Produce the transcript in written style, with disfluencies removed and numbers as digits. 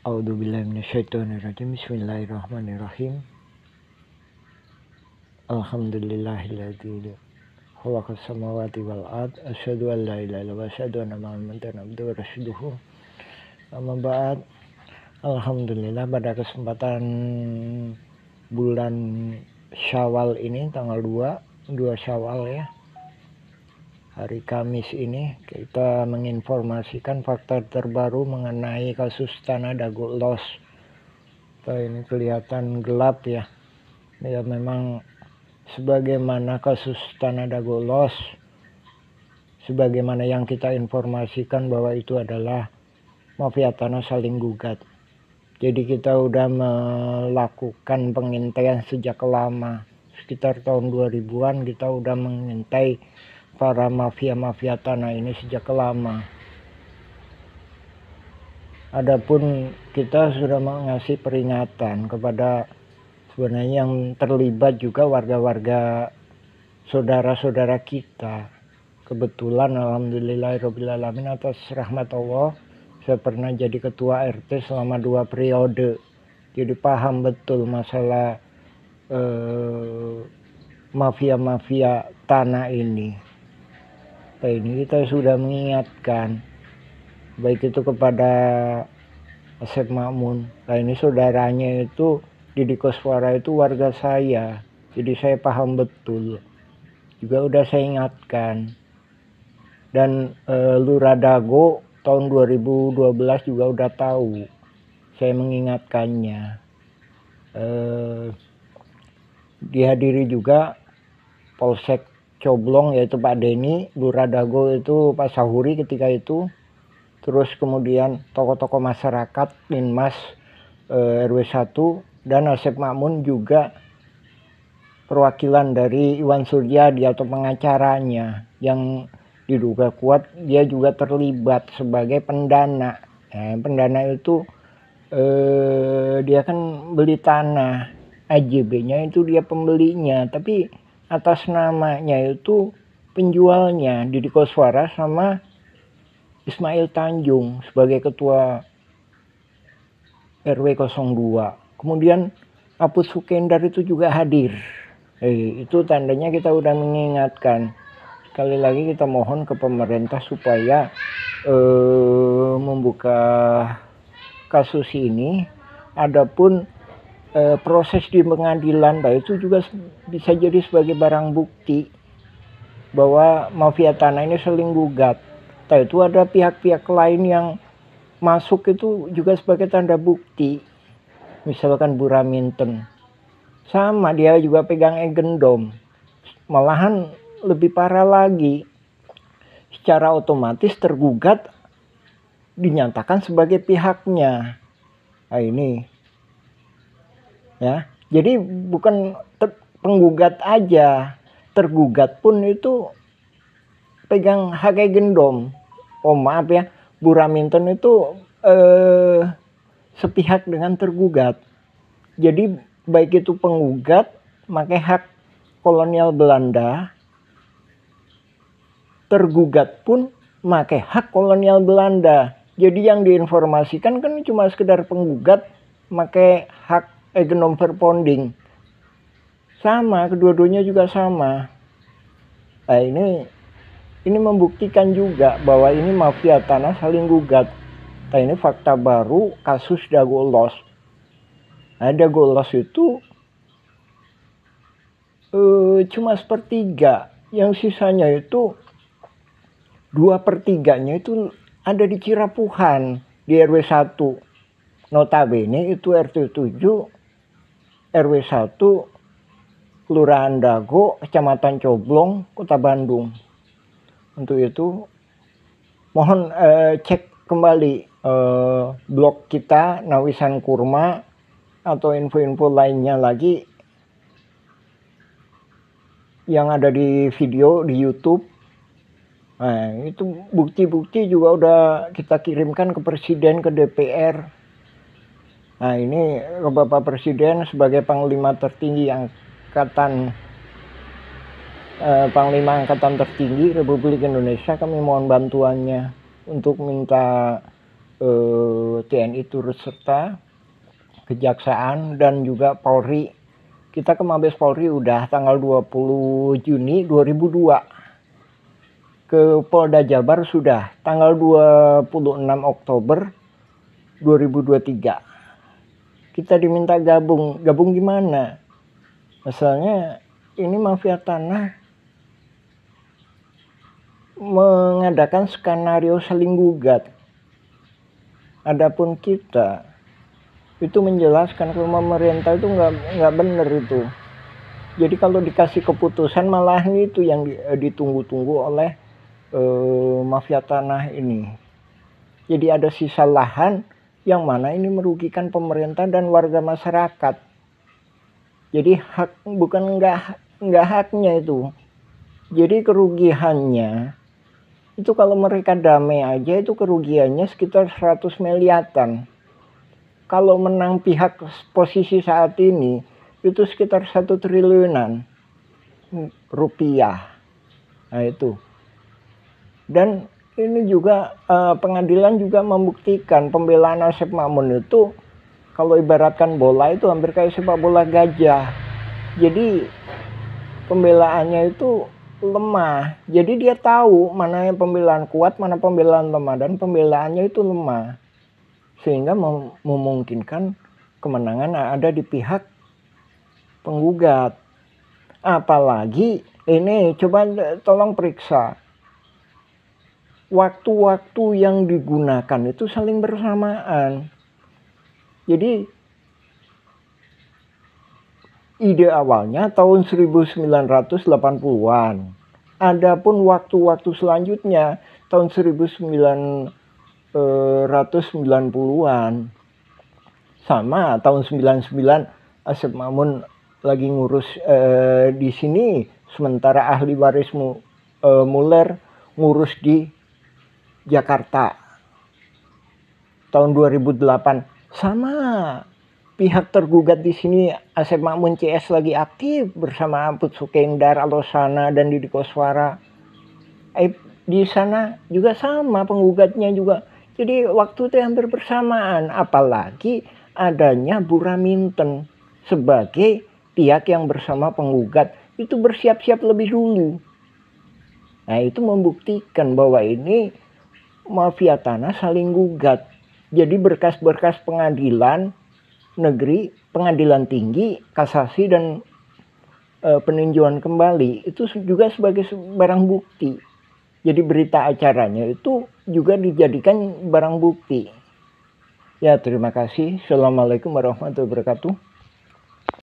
A'udzubillahi minasyaitonirrajim. Bismillahirrahmanirrahim. Alhamdulillahilladzi khalaqas samawati wal ard. Asyhadu an la ilaha illallah wa asyhadu anna Muhammadan abduhu wa rasuluhu. Amma ba'd. Alhamdulillah, pada kesempatan bulan Syawal ini, tanggal 2 Syawal ya, hari Kamis ini, kita menginformasikan fakta terbaru mengenai kasus Tanah Dago Lost. Ini kelihatan gelap ya. Ya memang sebagaimana kasus Tanah Dago Lost, sebagaimana yang kita informasikan bahwa itu adalah mafia tanah saling gugat. Jadi kita udah melakukan pengintaian sejak lama, sekitar tahun 2000-an kita udah mengintai para mafia tanah ini sejak lama. Adapun kita sudah mengasih peringatan kepada sebenarnya yang terlibat juga warga-warga saudara-saudara kita. Kebetulan alhamdulillahirobbilalamin, atas rahmat Allah saya pernah jadi ketua RT selama 2 periode. Jadi paham betul masalah mafia tanah ini. Ini kita sudah mengingatkan, baik itu kepada Asep Makmun. Ini saudaranya itu Didi Koswara itu warga saya, jadi saya paham betul. Juga udah saya ingatkan. Dan Lurah Dago tahun 2012 juga udah tahu, saya mengingatkannya. Dihadiri juga Polsek Coblong, yaitu Pak Denny. Lurah Dago itu Pak Sahuri ketika itu. Terus kemudian tokoh-tokoh masyarakat, Linmas, RW 1, dan Asep Makmun juga perwakilan dari Iwan Suryadi atau pengacaranya yang diduga kuat dia juga terlibat sebagai pendana. Pendana itu dia kan beli tanah, AJB-nya itu dia pembelinya, tapi atas namanya itu penjualnya Didi Koswara sama Ismail Tanjung sebagai ketua RW 02. Kemudian Apus Sukendar itu juga hadir. Itu tandanya kita udah mengingatkan. Sekali lagi kita mohon ke pemerintah supaya membuka kasus ini. Adapun proses di pengadilan, itu juga bisa jadi sebagai barang bukti bahwa mafia tanah ini saling gugat. Itu ada pihak-pihak lain yang masuk itu juga sebagai tanda bukti. Misalkan Bu Raminten, sama dia juga pegang Egendom. Malahan lebih parah lagi, secara otomatis tergugat dinyatakan sebagai pihaknya. Ini ya, jadi bukan penggugat aja, tergugat pun itu pegang hak Egendom. Oh maaf ya, Bu Raminten itu sepihak dengan tergugat. Jadi baik itu penggugat pakai hak kolonial Belanda, tergugat pun pakai hak kolonial Belanda. Jadi yang diinformasikan kan cuma sekedar penggugat pakai hak Egendom Verponding. Sama, kedua-duanya juga sama. Ini membuktikan juga bahwa ini mafia tanah saling gugat. Ini fakta baru kasus Dago Lost. Dago Lost itu cuma sepertiga, yang sisanya itu 2/3-nya itu ada di Cirapuhan di RW 1. Notabene itu RT 7 RW 1 Kelurahan Dago, Kecamatan Coblong, Kota Bandung. Untuk itu mohon cek kembali blog kita Nawisan Kurma atau info-info lainnya lagi yang ada di video di YouTube. Itu bukti-bukti juga udah kita kirimkan ke Presiden, ke DPR. Ini ke Bapak Presiden sebagai Panglima tertinggi Panglima Angkatan Tertinggi Republik Indonesia, kami mohon bantuannya untuk minta TNI turut serta, Kejaksaan, dan juga Polri. Kita ke Mabes Polri udah tanggal 20 Juni 2002. Ke Polda Jabar sudah tanggal 26 Oktober 2023. Kita diminta gabung. Gabung gimana? Masalahnya ini mafia tanah mengadakan skenario saling gugat. Adapun kita itu menjelaskan kalau pemerintah itu nggak benar itu. Jadi kalau dikasih keputusan malah itu yang ditunggu-tunggu oleh mafia tanah ini. Jadi ada sisa lahan yang mana ini merugikan pemerintah dan warga masyarakat. Jadi hak bukan nggak haknya itu. Jadi kerugiannya itu kalau mereka damai aja itu kerugiannya sekitar 100 miliaran. Kalau menang pihak posisi saat ini itu sekitar 1 triliunan rupiah. Nah itu. Dan ini juga pengadilan juga membuktikan pembelaan Asep Makmun itu kalau ibaratkan bola itu hampir kayak sepak bola gajah. Jadi pembelaannya itu lemah. Jadi dia tahu mana yang pembelaan kuat, mana pembelaan lemah, dan pembelaannya itu lemah. Sehingga memungkinkan kemenangan ada di pihak penggugat. Apalagi ini coba tolong periksa. Waktu-waktu yang digunakan itu saling bersamaan. Jadi ide awalnya tahun 1980-an. Adapun waktu-waktu selanjutnya tahun 1990-an. Sama tahun 99 Asep Makmun lagi ngurus di sini, sementara ahli waris Muller ngurus di Jakarta. Tahun 2008 sama. Pihak tergugat di sini Asep Makmun CS lagi aktif bersama Put Sukendar, Alosana, dan Didi Koswara. Di sana juga sama penggugatnya juga. Jadi waktu itu hampir bersamaan. Apalagi adanya Buraminten sebagai pihak yang bersama penggugat itu bersiap-siap lebih dulu. Nah itu membuktikan bahwa ini mafia tanah saling gugat. Jadi berkas-berkas pengadilan negeri, pengadilan tinggi, kasasi, dan peninjauan kembali itu juga sebagai barang bukti. Jadi berita acaranya itu juga dijadikan barang bukti. Ya, terima kasih. Assalamualaikum warahmatullahi wabarakatuh.